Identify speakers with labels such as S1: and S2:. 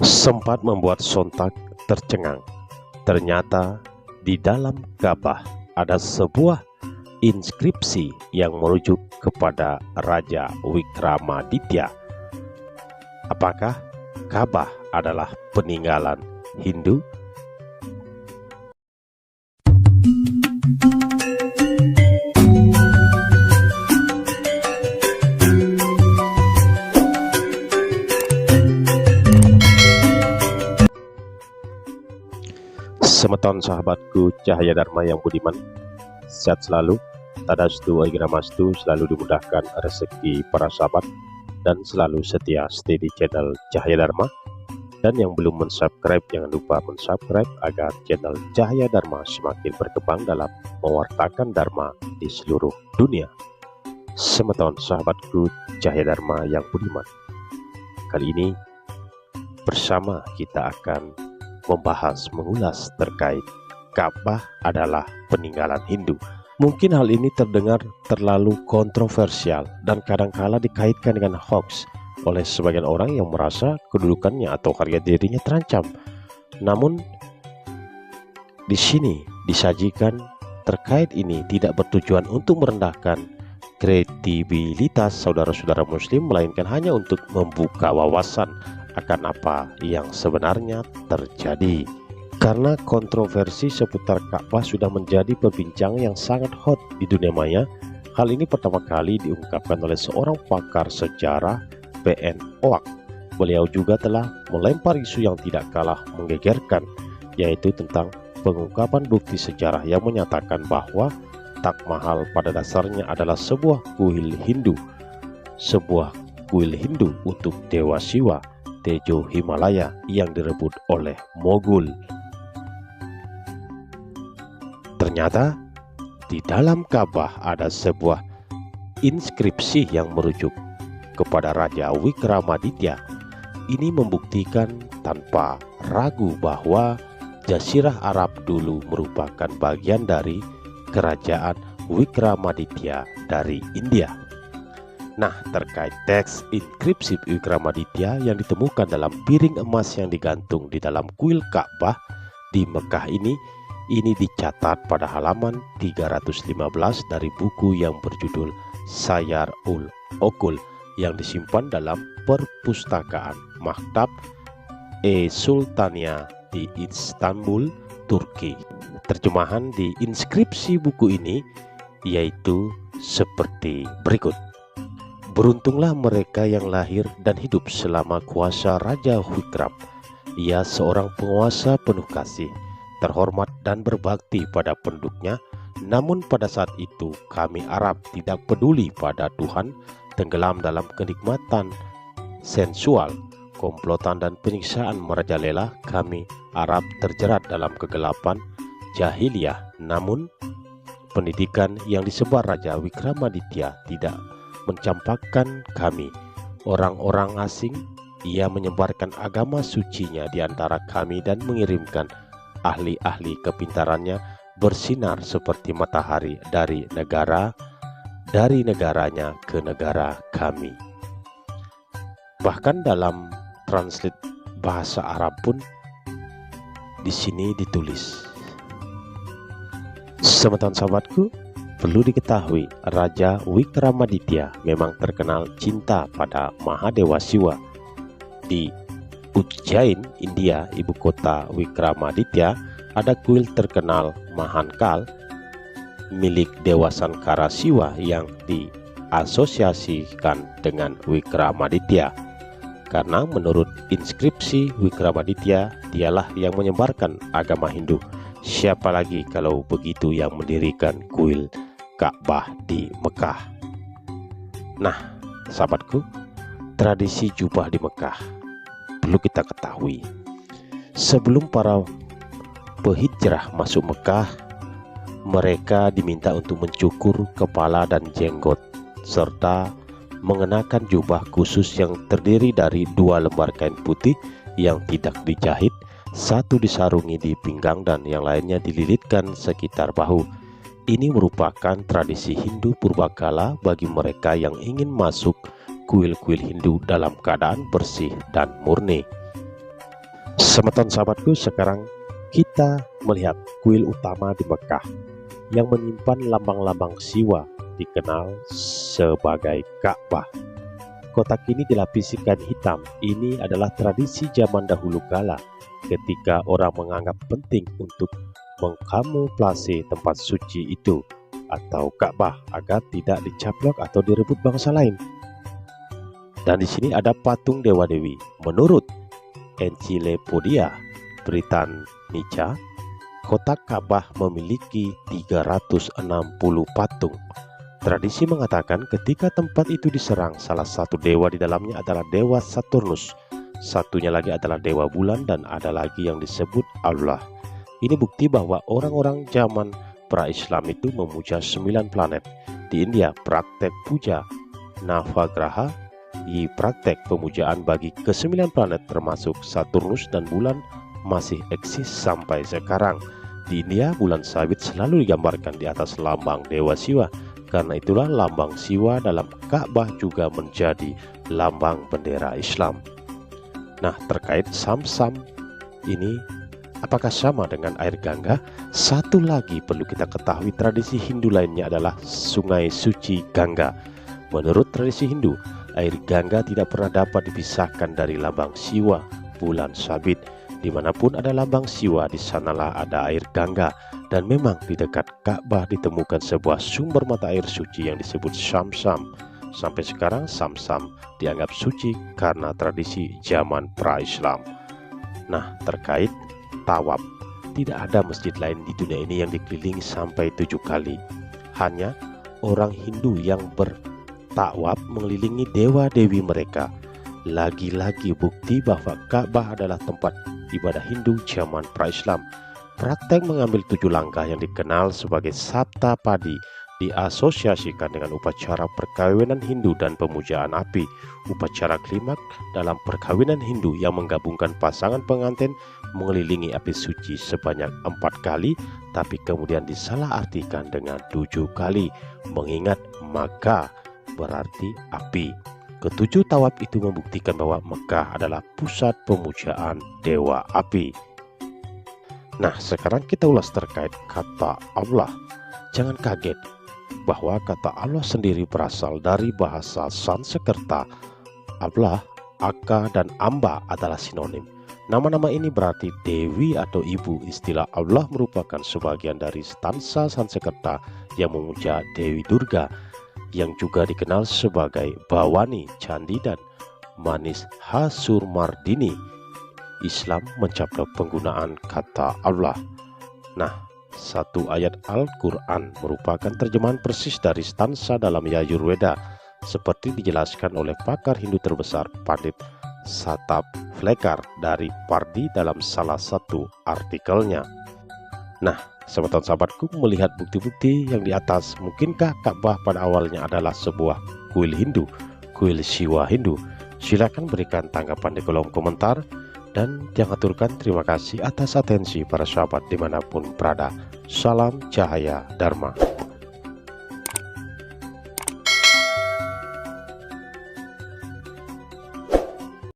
S1: sempat membuat sontak tercengang. Ternyata di dalam Ka'bah ada sebuah inskripsi yang merujuk kepada Raja Wikramaditya. Apakah Ka'bah adalah peninggalan Hindu? Semeton sahabatku cahaya Dharma yang budiman, sehat selalu, tadastu agiramastu, selalu dimudahkan rezeki para sahabat, dan selalu setia stay di channel Cahaya Dharma. Dan yang belum mensubscribe, jangan lupa mensubscribe agar channel Cahaya Dharma semakin berkembang dalam mewartakan Dharma di seluruh dunia. Semeton sahabatku cahaya Dharma yang budiman, kali ini bersama kita akan mengulas terkait Ka'bah adalah peninggalan Hindu. Mungkin hal ini terdengar terlalu kontroversial dan kadangkala dikaitkan dengan hoax oleh sebagian orang yang merasa kedudukannya atau harga dirinya terancam. Namun di sini disajikan terkait ini tidak bertujuan untuk merendahkan kredibilitas saudara-saudara muslim, melainkan hanya untuk membuka wawasan akan apa yang sebenarnya terjadi. Karena kontroversi seputar Ka'bah sudah menjadi perbincangan yang sangat hot di dunia maya, hal ini pertama kali diungkapkan oleh seorang pakar sejarah, P.N. Oak. Beliau juga telah melempar isu yang tidak kalah menggegerkan, yaitu tentang pengungkapan bukti sejarah yang menyatakan bahwa Taj Mahal pada dasarnya adalah sebuah kuil Hindu. Sebuah kuil Hindu untuk Dewa Siwa, Tejo Himalaya, yang direbut oleh Mogul. Ternyata di dalam Ka'bah ada sebuah inskripsi yang merujuk kepada Raja Wikramaditya. Ini membuktikan tanpa ragu bahwa Jazirah Arab dulu merupakan bagian dari kerajaan Wikramaditya dari India. Nah, terkait teks inskripsi Wikramaditya yang ditemukan dalam piring emas yang digantung di dalam kuil Ka'bah di Mekah ini dicatat pada halaman 315 dari buku yang berjudul Sayar ul Okul yang disimpan dalam perpustakaan Maktab Sultania di Istanbul, Turki. Terjemahan di inskripsi buku ini yaitu seperti berikut. Beruntunglah mereka yang lahir dan hidup selama kuasa Raja Wikram. Ia seorang penguasa penuh kasih, terhormat dan berbakti pada penduduknya. Namun pada saat itu kami Arab tidak peduli pada Tuhan, tenggelam dalam kenikmatan sensual, komplotan dan penyiksaan merajalela. Kami Arab terjerat dalam kegelapan jahiliyah. Namun pendidikan yang disebar Raja Wikramaditya tidak mencampakkan kami, orang-orang asing. Ia menyebarkan agama sucinya di antara kami dan mengirimkan ahli-ahli kepintarannya bersinar seperti matahari dari negaranya ke negara kami. Bahkan dalam translate bahasa Arab pun di sini ditulis. Semeton sahabatku, perlu diketahui Raja Wikramaditya memang terkenal cinta pada Mahadewa Siwa. Di Ujjain, India, ibu kota Wikramaditya, ada kuil terkenal Mahankal milik Dewa Sankara Siwa yang diasosiasikan dengan Wikramaditya. Karena menurut inskripsi Wikramaditya, dialah yang menyebarkan agama Hindu. Siapa lagi kalau begitu yang mendirikan kuil Ka'bah di Mekah? Nah, sahabatku, tradisi jubah di Mekah perlu kita ketahui. Sebelum para pehijrah masuk Mekah, mereka diminta untuk mencukur kepala dan jenggot serta mengenakan jubah khusus yang terdiri dari 2 lembar kain putih yang tidak dijahit, satu disarungi di pinggang dan yang lainnya dililitkan sekitar bahu. Ini merupakan tradisi Hindu purbakala bagi mereka yang ingin masuk kuil-kuil Hindu dalam keadaan bersih dan murni. Semeton sahabatku, sekarang kita melihat kuil utama di Mekah yang menyimpan lambang-lambang siwa dikenal sebagai Ka'bah. Kotak ini dilapisi kain hitam. Ini adalah tradisi zaman dahulu kala ketika orang menganggap penting untuk mengkamuflase tempat suci itu atau Ka'bah agar tidak dicaplok atau direbut bangsa lain. Dan di sini ada patung dewa-dewi. Menurut Encyclopedia Britannica, kotak Ka'bah memiliki 360 patung. Tradisi mengatakan ketika tempat itu diserang, salah satu dewa di dalamnya adalah dewa Saturnus, satunya lagi adalah dewa bulan, dan ada lagi yang disebut Allah. Ini bukti bahwa orang-orang zaman pra-Islam itu memuja 9 planet. Di India, praktek puja Navagraha, praktek pemujaan bagi ke-9 planet termasuk Saturnus dan bulan masih eksis sampai sekarang. Di India, bulan sabit selalu digambarkan di atas lambang dewa Siwa. Karena itulah lambang Siwa dalam Ka'bah juga menjadi lambang bendera Islam. Nah, terkait Sam-Sam ini apakah sama dengan air Gangga? Satu lagi perlu kita ketahui, tradisi Hindu lainnya adalah sungai suci Gangga. Menurut tradisi Hindu, air Gangga tidak pernah dapat dipisahkan dari lambang Siwa, bulan sabit. Dimanapun ada lambang Siwa, di sanalah ada air Gangga. Dan memang di dekat Ka'bah ditemukan sebuah sumber mata air suci yang disebut Sam-Sam. Sampai sekarang Sam-Sam dianggap suci karena tradisi zaman pra-Islam. Nah, terkait tawaf, tidak ada masjid lain di dunia ini yang dikelilingi sampai 7 kali. Hanya orang Hindu yang bertawaf mengelilingi dewa-dewi mereka. Lagi-lagi bukti bahwa Ka'bah adalah tempat ibadah Hindu zaman pra-Islam. Praktek mengambil 7 langkah yang dikenal sebagai Sabta Padi diasosiasikan dengan upacara perkawinan Hindu dan pemujaan api. Upacara klimak dalam perkawinan Hindu yang menggabungkan pasangan pengantin mengelilingi api suci sebanyak 4 kali, tapi kemudian disalahartikan dengan 7 kali, mengingat Makkah berarti api. Ketujuh tawaf itu membuktikan bahwa Mekah adalah pusat pemujaan dewa api. Nah, sekarang kita ulas terkait kata Allah. Jangan kaget bahwa kata Allah sendiri berasal dari bahasa Sanskerta. Allah, Aka, dan Amba adalah sinonim. Nama-nama ini berarti dewi atau ibu. Istilah Allah merupakan sebagian dari stansa Sanskerta yang memuja Dewi Durga, yang juga dikenal sebagai Bawani, Candi, dan Manis Hasurmardini. Islam mencaplok penggunaan kata Allah. Nah, satu ayat Al-Quran merupakan terjemahan persis dari stansa dalam Yajurveda, seperti dijelaskan oleh pakar Hindu terbesar Pandit Satap Flekar dari Pardi dalam salah satu artikelnya. Nah, sahabat-sahabatku, melihat bukti-bukti yang di atas, mungkinkah Ka'bah pada awalnya adalah sebuah kuil Hindu, kuil Siwa Hindu? Silakan berikan tanggapan di kolom komentar. Dan yang aturkan terima kasih atas atensi para sahabat dimanapun berada. Salam Cahaya Dharma.